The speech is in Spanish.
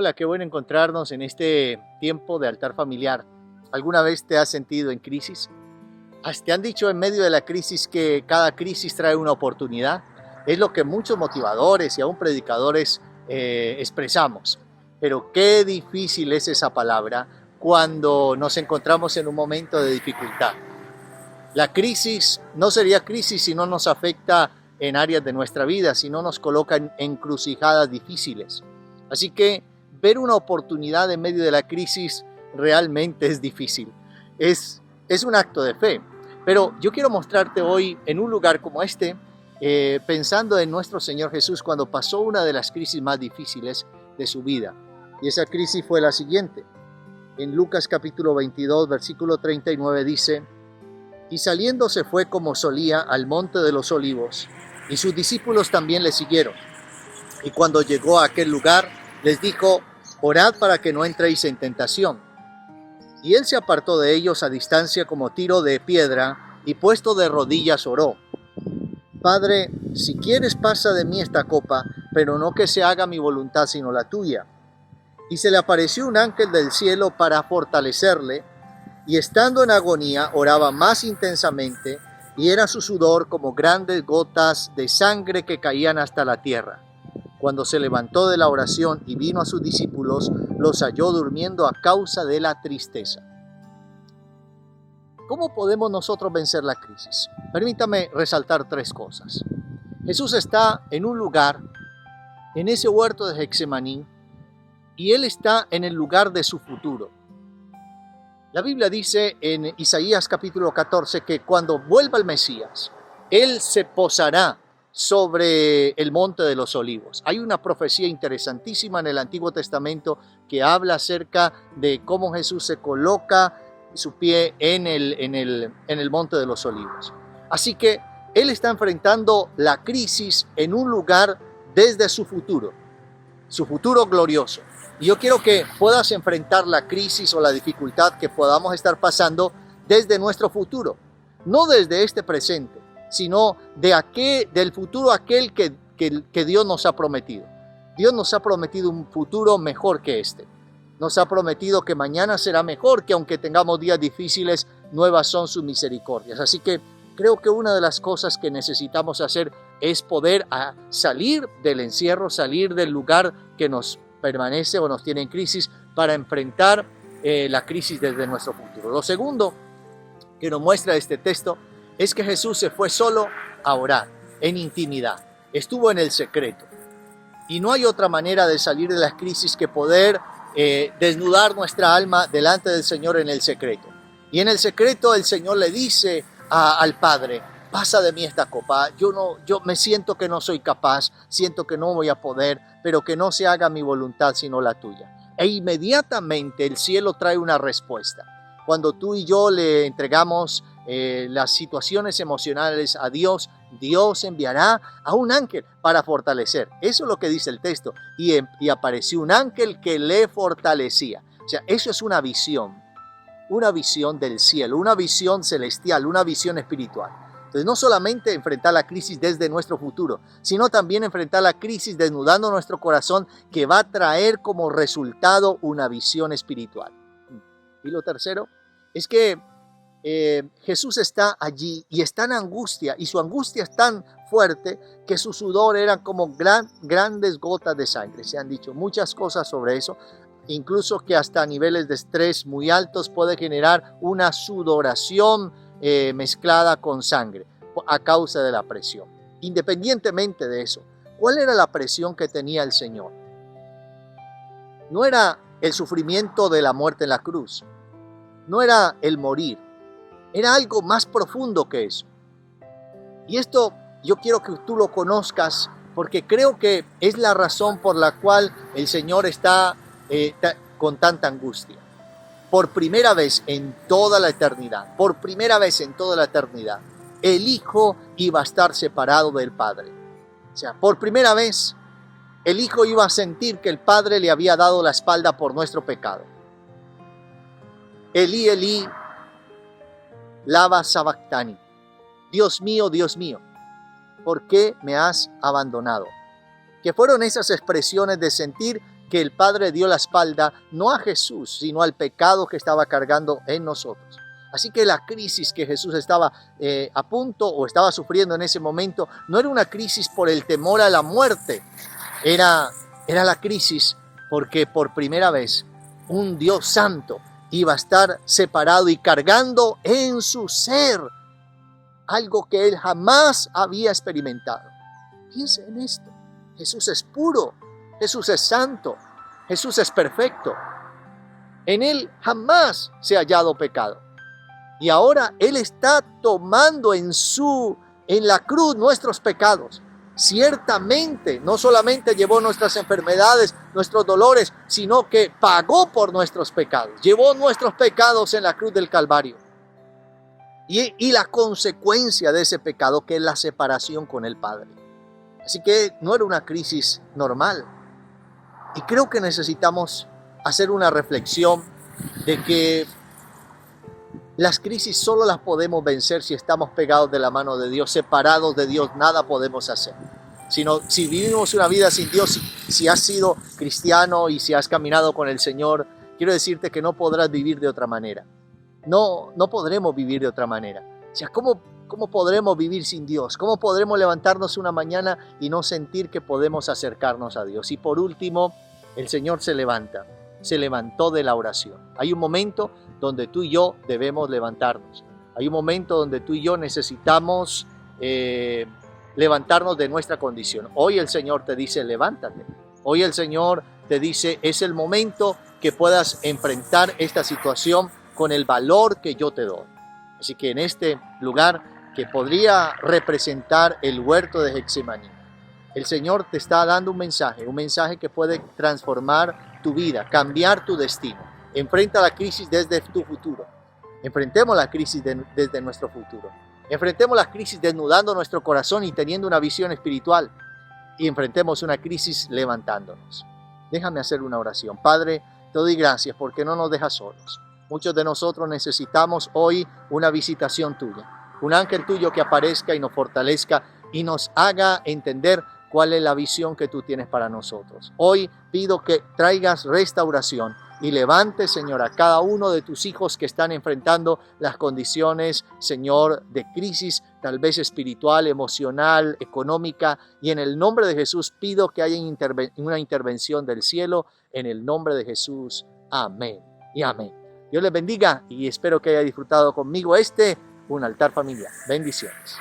Hola, qué bueno encontrarnos en este tiempo de altar familiar. ¿Alguna vez te has sentido en crisis? ¿Te han dicho en medio de la crisis que cada crisis trae una oportunidad? Es lo que muchos motivadores y aún predicadores expresamos. Pero qué difícil es esa palabra cuando nos encontramos en un momento de dificultad. La crisis no sería crisis si no nos afecta en áreas de nuestra vida, si no nos coloca en encrucijadas difíciles. Así que ver una oportunidad en medio de la crisis realmente es difícil. Es un acto de fe. Pero yo quiero mostrarte hoy en un lugar como este, pensando en nuestro Señor Jesús cuando pasó una de las crisis más difíciles de su vida. Y esa crisis fue la siguiente. En Lucas capítulo 22, versículo 39 dice: y saliendo se fue como solía al monte de los olivos, y sus discípulos también le siguieron. Y cuando llegó a aquel lugar, les dijo: orad para que no entréis en tentación. Y él se apartó de ellos a distancia como tiro de piedra, y puesto de rodillas oró: Padre, si quieres pasa de mí esta copa, pero no que se haga mi voluntad sino la tuya. Y se le apareció un ángel del cielo para fortalecerle, y estando en agonía oraba más intensamente, y era su sudor como grandes gotas de sangre que caían hasta la tierra. Cuando se levantó de la oración y vino a sus discípulos, los halló durmiendo a causa de la tristeza. ¿Cómo podemos nosotros vencer la crisis? Permítame resaltar tres cosas. Jesús está en un lugar, en ese huerto de Getsemaní, y Él está en el lugar de su futuro. La Biblia dice en Isaías capítulo 14 que cuando vuelva el Mesías, Él se posará sobre el monte de los olivos. Hay una profecía interesantísima en el Antiguo Testamento que habla acerca de cómo Jesús se coloca su pie en el monte de los olivos. Así que Él está enfrentando la crisis en un lugar desde su futuro glorioso. Y yo quiero que puedas enfrentar la crisis o la dificultad que podamos estar pasando desde nuestro futuro, no desde este presente, sino del futuro aquel que Dios nos ha prometido. Dios nos ha prometido un futuro mejor que este. Nos ha prometido que mañana será mejor, que aunque tengamos días difíciles, nuevas son sus misericordias. Así que creo que una de las cosas que necesitamos hacer es poder salir del encierro, salir del lugar que nos permanece o nos tiene en crisis para enfrentar la crisis desde nuestro futuro. Lo segundo que nos muestra este texto es que Jesús se fue solo a orar, en intimidad. Estuvo en el secreto. Y no hay otra manera de salir de las crisis que poder desnudar nuestra alma delante del Señor en el secreto. Y en el secreto el Señor le dice al Padre: pasa de mí esta copa, yo me siento que no soy capaz, siento que no voy a poder, pero que no se haga mi voluntad sino la tuya. E inmediatamente el cielo trae una respuesta. Cuando tú y yo le entregamos las situaciones emocionales a Dios, Dios enviará a un ángel para fortalecer. Eso es lo que dice el texto. Y apareció un ángel que le fortalecía. O sea, eso es una visión del cielo, una visión celestial, una visión espiritual. Entonces, no solamente enfrentar la crisis desde nuestro futuro, sino también enfrentar la crisis desnudando nuestro corazón, que va a traer como resultado una visión espiritual. Y lo tercero es que Jesús está allí y está en angustia, y su angustia es tan fuerte que su sudor eran como grandes gotas de sangre. Se han dicho muchas cosas sobre eso, incluso que hasta niveles de estrés muy altos puede generar una sudoración mezclada con sangre a causa de la presión. Independientemente de eso, ¿cuál era la presión que tenía el Señor? No era el sufrimiento de la muerte en la cruz, no era el morir, era algo más profundo que eso. Y esto yo quiero que tú lo conozcas, porque creo que es la razón por la cual el Señor está con tanta angustia. Por primera vez en toda la eternidad, el Hijo iba a estar separado del Padre. O sea, por primera vez, el Hijo iba a sentir que el Padre le había dado la espalda por nuestro pecado. Elí, Elí, lama sabactani. Dios mío, ¿por qué me has abandonado? Que fueron esas expresiones de sentir que el Padre dio la espalda no a Jesús, sino al pecado que estaba cargando en nosotros. Así que la crisis que Jesús estaba a punto o estaba sufriendo en ese momento no era una crisis por el temor a la muerte, era la crisis porque por primera vez un Dios santo iba a estar separado y cargando en su ser algo que él jamás había experimentado. Piense en esto. Jesús es puro, Jesús es santo, Jesús es perfecto. En él jamás se ha hallado pecado. Y ahora él está tomando en la cruz nuestros pecados. Ciertamente, no solamente llevó nuestras enfermedades, nuestros dolores, sino que pagó por nuestros pecados. Llevó nuestros pecados en la cruz del Calvario. Y la consecuencia de ese pecado, que es la separación con el Padre. Así que no era una crisis normal. Y creo que necesitamos hacer una reflexión de que las crisis solo las podemos vencer si estamos pegados de la mano de Dios, separados de Dios, nada podemos hacer. Si vivimos una vida sin Dios, si has sido cristiano y si has caminado con el Señor, quiero decirte que no podrás vivir de otra manera. No podremos vivir de otra manera. O sea, ¿cómo podremos vivir sin Dios? ¿Cómo podremos levantarnos una mañana y no sentir que podemos acercarnos a Dios? Y por último, el Señor se levantó de la oración. Hay un momento donde tú y yo debemos levantarnos. Hay un momento donde tú y yo necesitamos levantarnos de nuestra condición. Hoy el Señor te dice, levántate. Hoy el Señor te dice, es el momento que puedas enfrentar esta situación con el valor que yo te doy. Así que en este lugar que podría representar el huerto de Getsemaní, el Señor te está dando un mensaje que puede transformar tu vida, cambiar tu destino. Enfrenta la crisis desde tu futuro. Enfrentemos la crisis desde nuestro futuro. Enfrentemos la crisis desnudando nuestro corazón y teniendo una visión espiritual. Y enfrentemos una crisis levantándonos. Déjame hacer una oración. Padre, te doy gracias porque no nos dejas solos. Muchos de nosotros necesitamos hoy una visitación tuya. Un ángel tuyo que aparezca y nos fortalezca y nos haga entender cuál es la visión que tú tienes para nosotros. Hoy pido que traigas restauración y levantes, Señor, a cada uno de tus hijos que están enfrentando las condiciones, Señor, de crisis, tal vez espiritual, emocional, económica. Y en el nombre de Jesús pido que haya una intervención del cielo. En el nombre de Jesús. Amén y amén. Dios les bendiga y espero que haya disfrutado conmigo un altar familiar. Bendiciones.